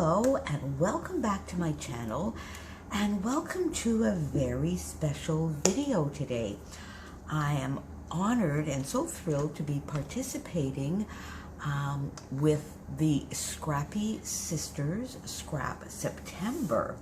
Hello and welcome back to my channel, and welcome to a very special video today. I am honored and so thrilled to be participating with the Scrappy Sisters Scrap September.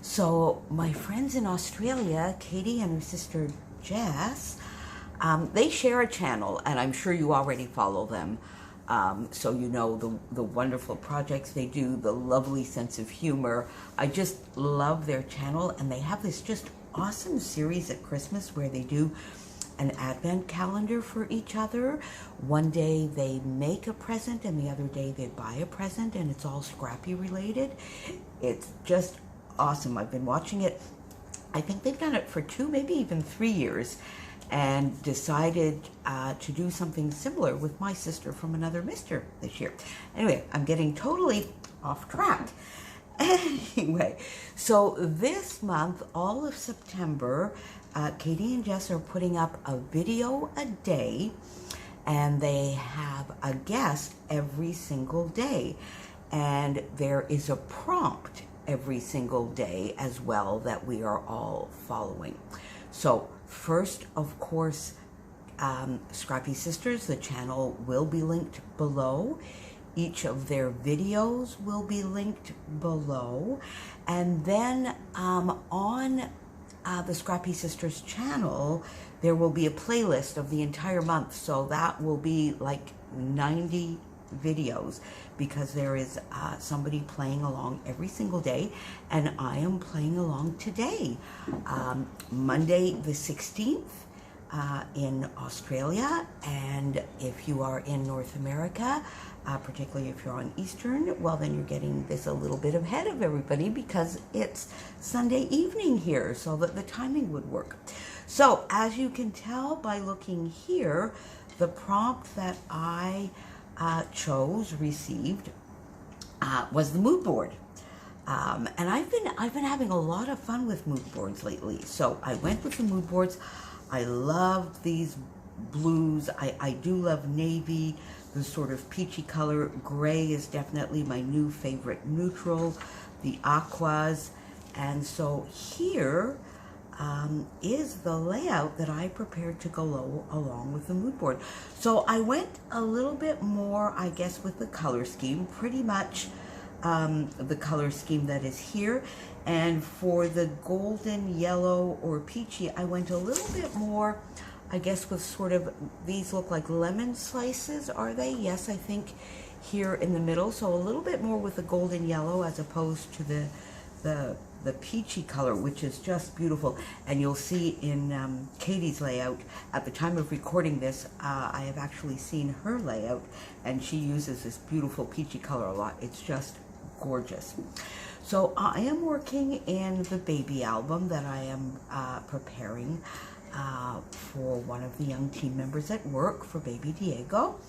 So my friends in Australia, Katie and her sister Jess, they share a channel, and I'm sure you already follow them. So you know the wonderful projects they do, the lovely sense of humor. I just love their channel, and they have this just awesome series at Christmas where they do an advent calendar for each other. One day they make a present and the other day they buy a present, and it's all Scrappy related. It's just awesome. I've been watching it. I think they've done it for 2, maybe even 3 years, and decided to do something similar with my sister from another mister this year. Anyway, I'm getting totally off track. Anyway, so this month, all of September, Katie and Jess are putting up a video a day, and they have a guest every single day. And there is a prompt every single day as well that we are all following. So first, of course, Scrappy Sisters, the channel will be linked below. Each of their videos will be linked below. And then on the Scrappy Sisters channel, there will be a playlist of the entire month. So that will be like 90 videos, because there is somebody playing along every single day, and I am playing along today, Monday the 16th in Australia. And if you are in North America, particularly if you're on Eastern, well, then you're getting this a little bit ahead of everybody, because it's Sunday evening here, so that the timing would work. So as you can tell by looking here, the prompt that I received was the mood board, and I've been having a lot of fun with mood boards lately. So I went with the mood boards. I loved these blues. I do love navy, the sort of peachy color. Gray is definitely my new favorite neutral, the aquas. And so here is the layout that I prepared to go along with the mood board. So I went a little bit more, I guess, with the color scheme, pretty much the color scheme that is here. And for the golden yellow or peachy, I went a little bit more, I guess, with sort of, these look like lemon slices, are they? Yes, I think here in the middle. So a little bit more with the golden yellow as opposed to the peachy color, which is just beautiful. And you'll see in Katie's layout, at the time of recording this, I have actually seen her layout, and she uses this beautiful peachy color a lot. It's just gorgeous. So I am working in the baby album that I am preparing for one of the young team members at work, for baby Diego.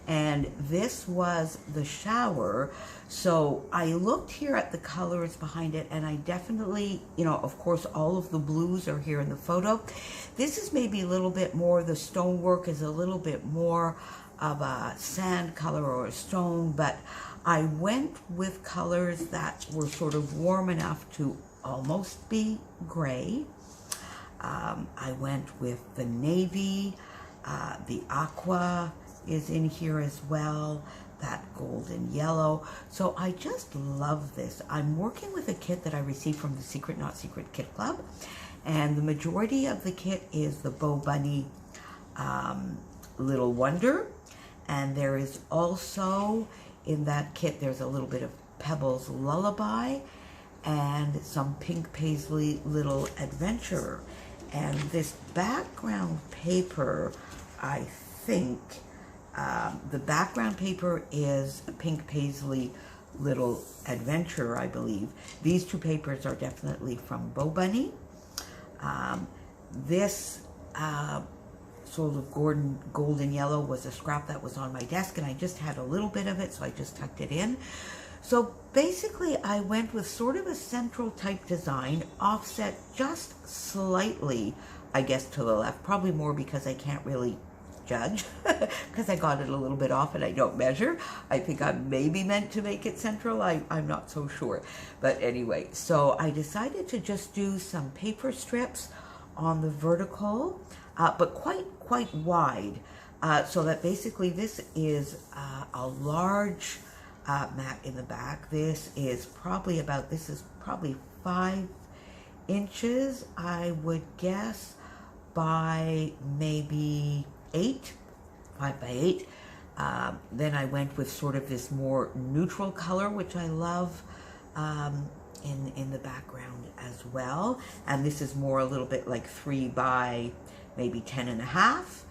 And this was the shower. So I looked here at the colors behind it, and I definitely, you know, of course, all of the blues are here in the photo. This is maybe a little bit more, the stonework is a little bit more of a sand color or a stone, but I went with colors that were sort of warm enough to almost be gray. I went with the navy, the aqua is in here as well, that golden yellow. So I just love this. I'm working with a kit that I received from the Secret Not Secret Kit Club, and the majority of the kit is the Bo Bunny Little Wonder. And there is also in that kit, there's a little bit of Pebbles Lullaby and some Pink Paisley Little Adventurer. And this background paper, I think, the background paper is Pink Paisley Little Adventurer, I believe. These 2 papers are definitely from Bo Bunny. This sort of golden yellow was a scrap that was on my desk, and I just had a little bit of it, so I just tucked it in. So basically I went with sort of a central type design, offset just slightly, I guess, to the left, probably more because I can't really judge, because I got it a little bit off and I don't measure. I think I maybe meant to make it central. I'm not so sure. But anyway, so I decided to just do some paper strips on the vertical, but quite wide, so that basically this is a large mat in the back. This is probably 5 inches, I would guess, by maybe 8, 5 by 8. Then I went with sort of this more neutral color, which I love, in the background as well. And this is more a little bit like 3 by maybe 10.5.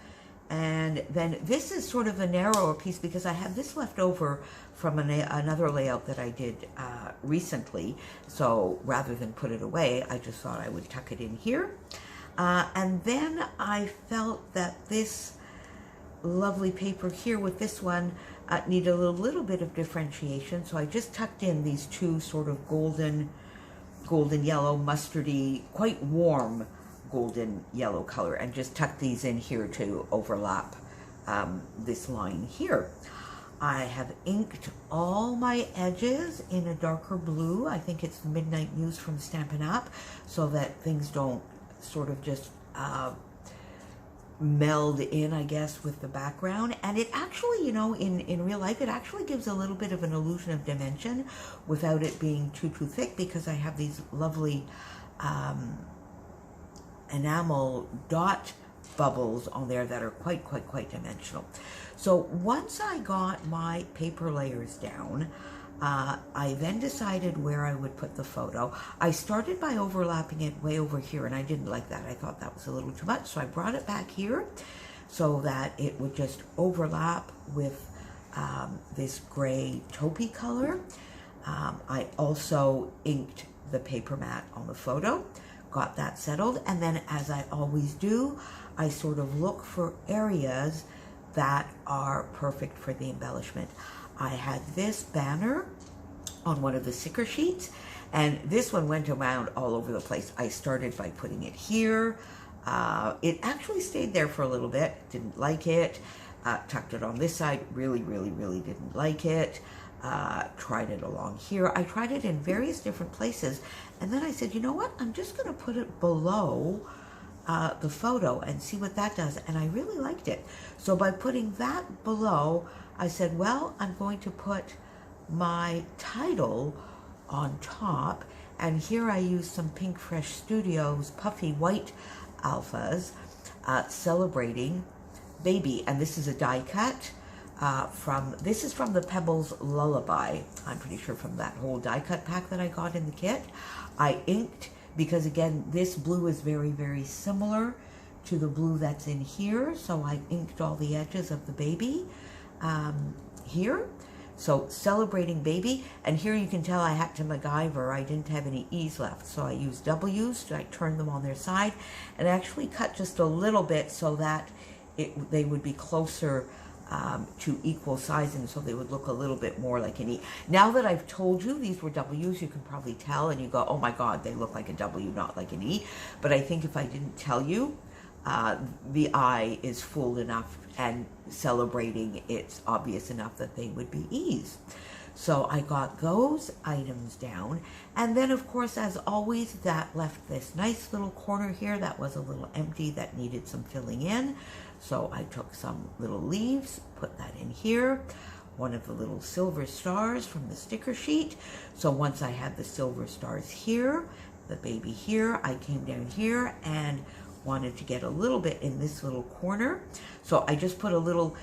And then this is sort of a narrower piece because I have this left over from another layout that I did recently. So rather than put it away, I just thought I would tuck it in here. And then I felt that this lovely paper here with this one needed a little bit of differentiation. So I just tucked in these two sort of golden yellow, mustardy, quite warm golden yellow color, and just tuck these in here to overlap this line here. I have inked all my edges in a darker blue. I think it's Midnight News from Stampin' Up, so that things don't sort of just meld in, I guess, with the background. And it actually, you know, in real life, it actually gives a little bit of an illusion of dimension without it being too thick, because I have these lovely enamel dot bubbles on there that are quite dimensional. So once I got my paper layers down, I then decided where I would put the photo. I started by overlapping it way over here, and I didn't like that. I thought that was a little too much, so I brought it back here so that it would just overlap with this gray taupey color. I also inked the paper mat on the photo, got that settled, and then, as I always do, I sort of look for areas that are perfect for the embellishment. I had this banner on one of the sticker sheets, and this one went around all over the place. I started by putting it here. It actually stayed there for a little bit, didn't like it. Tucked it on this side, really didn't like it. Tried it along here. I tried it in various different places, and then I said, you know what, I'm just going to put it below the photo and see what that does, and I really liked it. So by putting that below, I said, well, I'm going to put my title on top, and here I used some Pink Fresh Studios puffy white alphas, celebrating baby, and this is a die cut. This is from the Pebbles Lullaby, I'm pretty sure, from that whole die cut pack that I got in the kit. I inked, because again, this blue is very similar to the blue that's in here, so I inked all the edges of the baby here. So celebrating baby, and here you can tell I had to MacGyver. I didn't have any E's left, so I used W's. I turned them on their side and actually cut just a little bit so that they would be closer to equal sizing, so they would look a little bit more like an E. Now that I've told you these were W's, you can probably tell, and you go, oh my God, they look like a W, not like an E. But I think if I didn't tell you, the I is full enough, and celebrating, it's obvious enough that they would be E's. So I got those items down, and then of course, as always, that left this nice little corner here that was a little empty that needed some filling in. So I took some little leaves, put that in here, one of the little silver stars from the sticker sheet. So once I had the silver stars here, the baby here, I came down here and wanted to get a little bit in this little corner. So I just put a little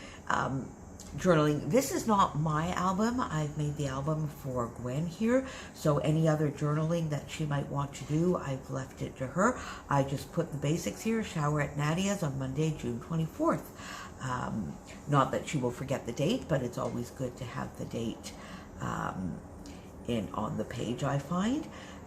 journaling. This is not my album. I've made the album for Gwen here. So any other journaling that she might want to do, I've left it to her. I just put the basics here, shower at Nadia's on Monday, June 24th. Not that she will forget the date, but it's always good to have the date on the page, I find.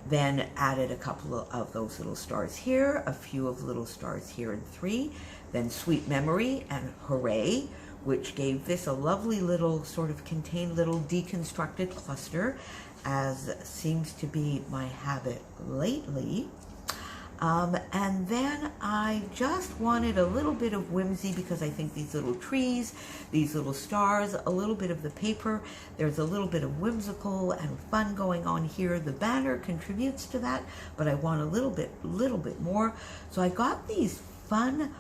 Then added a couple of those little stars here, a few of little stars here in 3. Then Sweet Memory and Hooray, which gave this a lovely little sort of contained little deconstructed cluster, as seems to be my habit lately. And then I just wanted a little bit of whimsy because I think these little trees, these little stars, a little bit of the paper, there's a little bit of whimsical and fun going on here. The banner contributes to that, but I want a little bit more. So I got these fun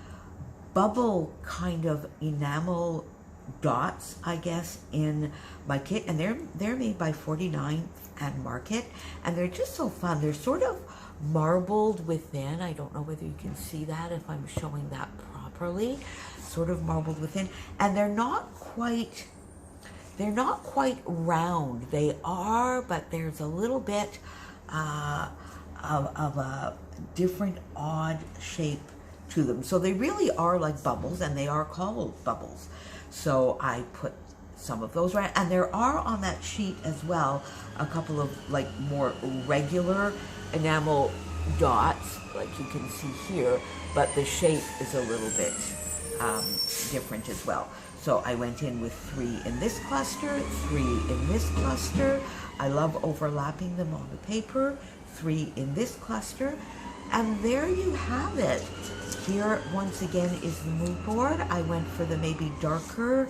bubble kind of enamel dots, I guess, in my kit, and they're made by 49 and Market, and they're just so fun. They're sort of marbled within. I don't know whether you can see that if I'm showing that properly. Sort of marbled within, and they're not quite round. They are, but there's a little bit of a different odd shape to them. So they really are like bubbles, and they are called bubbles. So I put some of those right, and there are on that sheet as well a couple of like more regular enamel dots, like you can see here, but the shape is a little bit different as well. So I went in with 3 in this cluster, 3 in this cluster. I love overlapping them on the paper. 3 in this cluster, and there you have it. Here once again is the mood board. I went for the maybe darker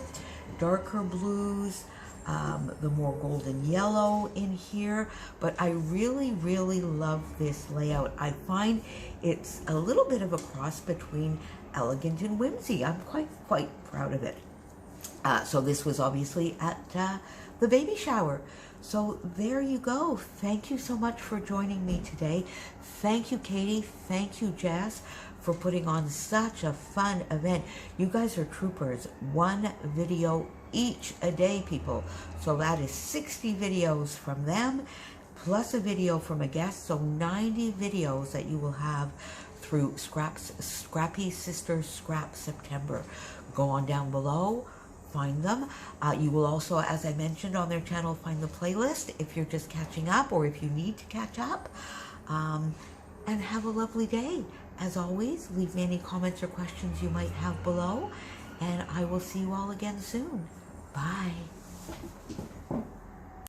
blues, the more golden yellow in here, but I really love this layout. I find it's a little bit of a cross between elegant and whimsy. I'm quite proud of it. So this was obviously at the baby shower. So there you go. Thank you so much for joining me today. Thank you, Katie. Thank you, Jess, for putting on such a fun event. You guys are troopers. 1 video each a day, people. So that is 60 videos from them, plus a video from a guest. So 90 videos that you will have through Scrappy Sisters Scrap September. Go on down below. Find them. You will also, as I mentioned on their channel, find the playlist if you're just catching up or if you need to catch up. And have a lovely day. As always, leave me any comments or questions you might have below, and I will see you all again soon. Bye.